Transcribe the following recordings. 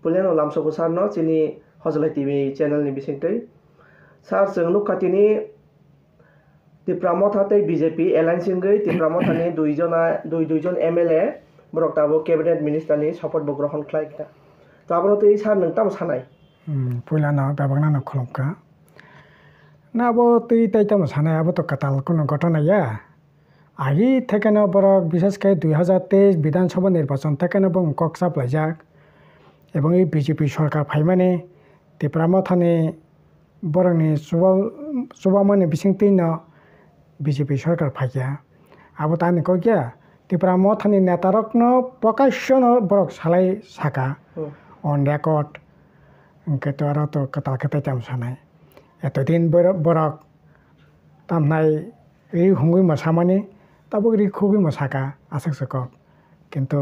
Pulen olam so kusarno chini Hojlai TV channel ni bisingtei sar जों lukatini tipramot hatai BJP alliance ingei tipramot hani duijon MLA borok tabo cabinet minister ni support bo grohon khlai ta tabro tei sar nang tam sanai puilana babagna na khulumka na abo tei tai tam sanai abo to katal kono ঘটনা ya agi thekena borok বিশেষ করে 2023 বিধানসভা নির্বাচন thekena bong kok saplajak এবং এই BJP সরকার ফাইমানে ত্রিপুরামথানি বরংনি সুবামনি বিসিংতিন BJP সরকার ফাইয়া আবো তানি কইয়া ত্রিপুরামথানি নেতারকন প্রকাশ্যন বরক সালাই সাকা on record কেতো আর তো কাতাল কেতে চাম সানাই এতদিন বরক তামনাই এই হুঙ্গুই মশামানি তাবো রি খুবই মশাকা আসক সকক কিন্তু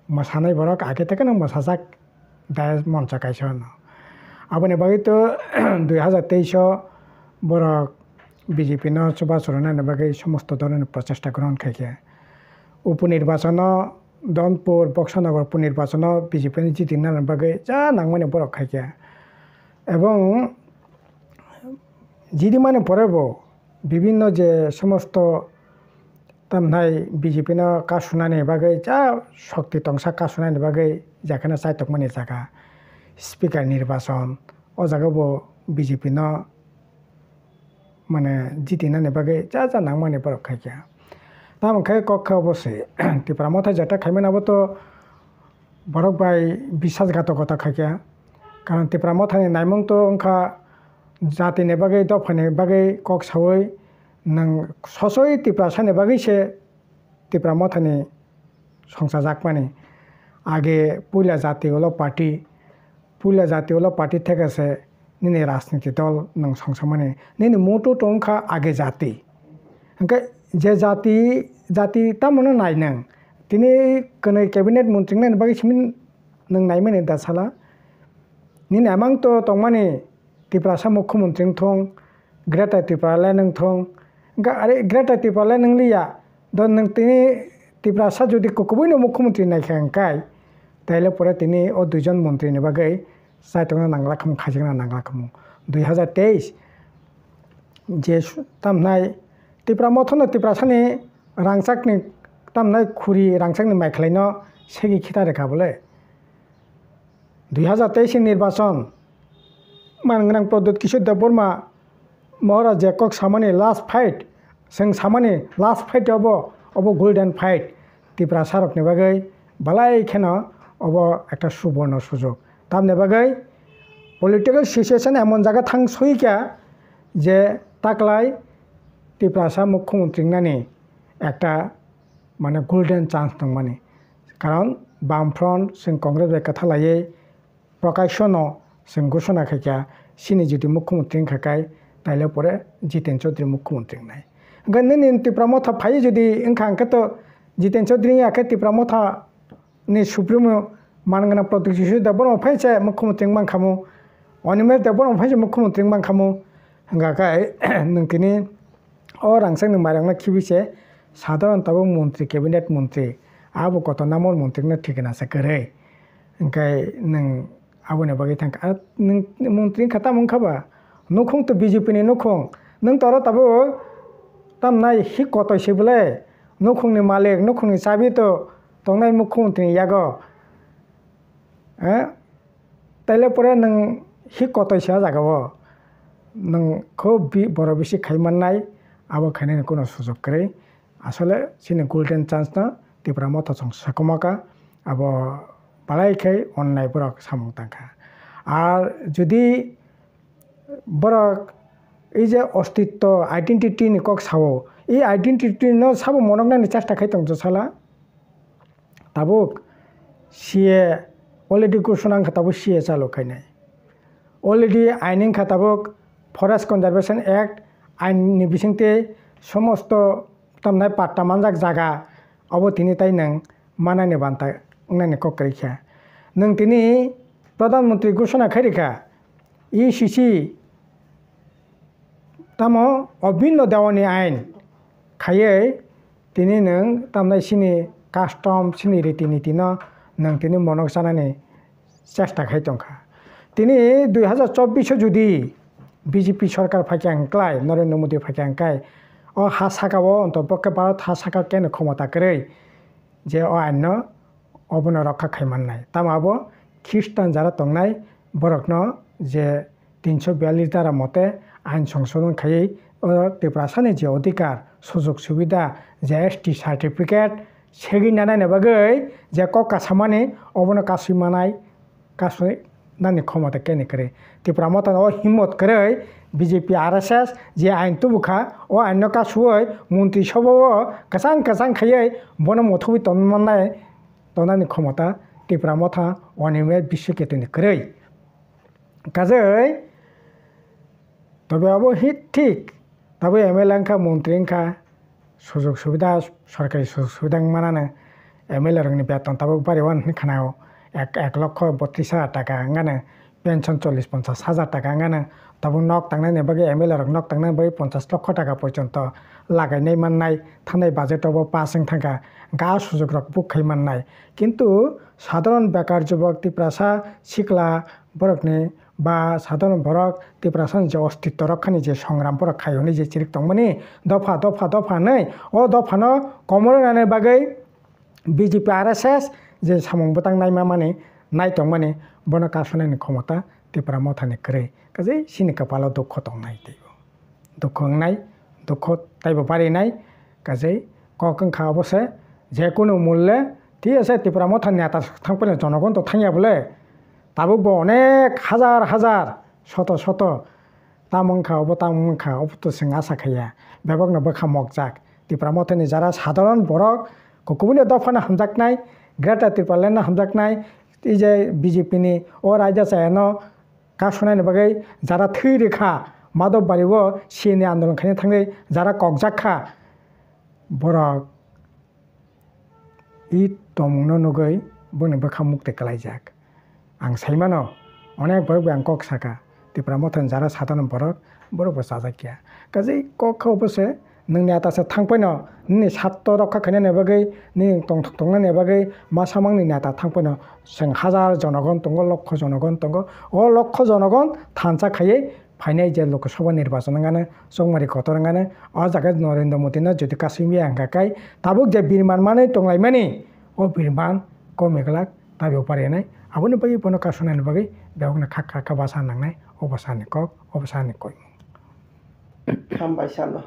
mosanai borok age থেকে mosasak দায় মঞ্চ কাইছন আপনি বাকি তো 2023 borok বিজেপি ন সভা সরনা বাকি সমস্ত ধরনের প্রচেষ্টা গ্রহণ খাইছে উপনির্বাচন দনপুর বক্সনগর উপনির্বাচন বিজেপি জিতি না বাকি যা নাংমানে borok খাইছে এবং জিদি মানে পরেব বিভিন্ন যে সমস্ত তামনাই বিজেপি না কাশুনানি বাগै যা শক্তি তংসা কাশুনানি বাগै যেখানে চাইতকমানি জায়গা স্পিকার নির্বাচন ও জায়গাবো বিজেপি না মানে জিতিনানি বাগै যা যা নাংমানি বরক খাইয়া তাম খাই কক্ষা অবশ্যই ত্রিপুরামথা যেটা খাইমেন আবো তো বরক বাই বিশ্বাসঘাতকতা খাইয়া কারণ ত্রিপুরামথানি নাইমং তো ওংখা জাতিনি বাগै দফানি বাগै cock সাवै nang sosoi tipra sane bagi se tipra mothani songsa jakmani age puila jati holo party theke se nini rajniti dol nang songsamani nini moto tongkha age jati angka je jati tamono nai nang tini kanai cabinet montri nang bagi simin nang naimani dasala nini amang to tongmani tipra sa mukhyamantri thong Greta Tripura la nang thong আরে Greta Tripura নংলিয়া দন নং তিনি ত্রিপুরা সা যদি কুকুবইনো মুখ্যমন্ত্রী নাইখাংকাই তাইলে পরে তিনি ও দুইজন মন্ত্রীনি বাগै চাইতংনা নাংলাখাম খাইজনা নাংলাখাম 2023 যে তামনাই ত্রিপুরা মথন ত্রিপুরা সানি রাংসাকনি তামনাই খুরি রাংসাকনি মাইখলাইনো সেগি খিতা রেখা বলে 2023 নির্বাচন মানগ্রাং প্রদ্যুৎ কিশোর Debbarma Maharaja Jacob Samani last fight sing Samani last fight obo golden fight Tripura sarok ni bagai balai khena obo ekta suborno sujog tamne bagai political situation emon jaga thang soika je taklai Tripura sa mukhyamantri nani ekta mane golden chance tongmani karon Bamfront sing Congress bai kathalai প্রকাশ্যনো sing ঘোষণা খাইকা sini jodi mukhyamantri khakai তাইলে পরে জিতেন চৌধুরী মুখ্যমন্ত্রী নাই গন্নি Tripura Motha phi যদি ইনখা আঙ্কে তো জিতেন চৌধুরী আকে ত্রিপুরামথা নি supremo মানগানা প্রতিষ্ঠা দেবর ফাইছে মুখ্যমন্ত্রী মানখামু অনিমের দেবর ফাইছে মুখ্যমন্ত্রী মানখামু হাঙ্গাকাই নংকিনি ও রাংসাং মাইরাংনা খিবিছে সাধারণ তাবো মন্ত্রী ক্যাবিনেট মন্ত্রী আবো কত নামর মন্ত্রী না ঠিকানা আছে করে ওংকাই নং আবনে বাগै থাঙ্ক আর নং মন্ত্রী খাতা মংখাবা নখং তো বিজেপি ni নখং নং তর তাবো তামনাই হি কতইছে বলে নখংনি মালিক নখংনি চাবি তো তংনাই মুখ্যমন্ত্রী ইয়াগো তাইলে পরে নং হি কতইছে জাগাবো নং খুব বড় বেশি খাইমাননাই আবো খাইনানি কোনো সুযোগ করে আসলে সিনি গোল্ডেন চান্স না ত্রিপুরা মথা সকমাকা আবো বালাই খাই অন্যায় বরক সামং তাঙ্কা আর যদি বরক এই যে অস্তিত্ব আইডেন্টিটি নি কক সাবো এই আইডেন্টিটি ন সাবো মনকনানি চেষ্টা খাইতং জসালা তাবুক সিএ অলরেডি ঘোষণা খাতাবো সিএ চালু খাইনাই অলরেডি আইনিং খাতাবুক ফরেস্ট কনজারভেশন অ্যাক্ট আইননি বিসিংতে সমস্ত তামনাই পাট্টা মানজাক জায়গা অব তিনি তাই নং মানানি বান্তা নানি কক রেখা নং তিনি প্রধানমন্ত্রী ঘোষণা খাইরেখা ইসিসি তামো অভিন্ন দেওয়ানি আইন খাইয়ে তিনি নং তামনাই সিনি কাস্টম সিনি रीति नीति न नों तिनी मनक जानानै চেষ্টা খাইতংখা তিনি 2024 যদি বিজেপি সরকার ফাঁকি আঙ্কলায় নরেন্দ্র মোদী ফাঁকি আঙ্কায় ও হা সাকাও অন্তপক্ষে ভারত হা সাকা কেন ক্ষমতা করে যে ও আইন অবন রক্ষা খাইমান্নায় তামাবো খ্রিস্টান যারা তংনায় বরকন যে 342 ধারা মতে আইন সংশোধন খাইয়ে ত্রিপুরাসানি যে অধিকার সুযোগ সুবিধা যে ST সার্টিফিকেট সেগি নানায় নেবাগৈ যে ক কাছামানি অবন কাসিমানায় কাসই নানি ক্ষমতা কেনে করে ত্রিপুরা মতন ও হিম্মত করে বিজেপি RSS যে আইন তুবুখা ও আইন কাসুই মন্ত্রী সভাও কাসাং কাসাং খাইয়ে বন মথবি তন্মান্নায় তনানি ক্ষমতা ত্রিপুরা মথা অনিমে বিশ্বকেতনি করে কাজেই তবে আবো হিট ঠিক তবে MLA খা মন্ত্রী খা সুযোগ সুবিধা সরকারি সুযোগ সুবিধা মানানো MLA রংনি বেতন তাবো বাড়িওয়ান খানাও 1,32,000 টাকা আঙ্গানো পেনশন 40-50,000 টাকা আঙ্গানো তাবো নক তাंनाय নেবাগে MLA রং নক তাंनाय बै 50 লক্ষ টাকা পর্যন্ত লাগাইনাय মাননাय থানাय বাজেটাवबो পাসিং থাকা গা সুযোগ রক বুকখাই মাননাय কিন্তু সাধারণ বেকার যুবক ত্রিপুরাসা শিকলা বরকনি বা সাধারণ বরক ত্রিপুরাসানি যে অস্তিত্ব রক্ষানি যে সংগ্রাম বরক খাইনি যে চিরিক দंमोननि দফা দফা দফা नै ও দফাनो কমরনাनै বাगै বিজেপি RSS যে সামং বতাং নাইমা মানে নাই দंमोननि বন কাসনাनि ক্ষমতা ত্রিপুরা মথানি করে কাজে সিনি কপালাव দুঃখ দंनाय তাইব দুঃখ নাই দুঃখ তাইব পারি নাই কাজে ককংখা অবশ্যে যে কোনো মূল্যে ঠিক আছে ত্রিপুরা মথানি নেতা থাকলে জনগণ তো থাইয়া বলে তাবুকবো অনেক হাজার হাজার শত শত তামংখা অবতো সিং আশা খাইয়া বেবকনো বখা মকজাক ত্রিপুরা মথানি যারা সাধারণ বরক কুকুবনি দফানো হামজাকনাय গ্রেটার ত্রিপুরালেন্ড হামজাকনাय এই যে বিজেপিনি ও রাজ্য চায়নো কাসনাयनि বাगै যারা থৈ রেখা মাধব বাড়িও সিএনএ আন্দোলন খাইनो थाङै যারা ককজাকখা বরক ই তমুনো নগৈ বনি বখা মুক্তি কালাইজাক आं साइमानो अनेक बरक आं कक साका त्रिपुरा मथन जारा साधारण बरक बरक साजाकिया काजै कक अबसे नोंनि आतासे थांफैनो नोंनि सात्त रक्षा खायनो नेबागै नि तंना नेबागै मा सामांनि नाता थांफैनो जों हाजार जनगण दङ लक्ष जनगण दङ अ लक्ष जनगण थानसा खायै फाइनाय जे लोकसभा निर्वाचन गाने जंमारि गतर गाने अ जागा नरेंद्र मोदीनो जुदि कासिमि आंगाकाय ताबुक जे बिरमान माने तंलायमानि अ बिरमान कमेगलाक ताबेव पारेनाय आबोनो बागै बनो कासनायनि बागै बेवनो खाखा बासा नांनाय अबसानि कक अबसानि कय हामबाय सानो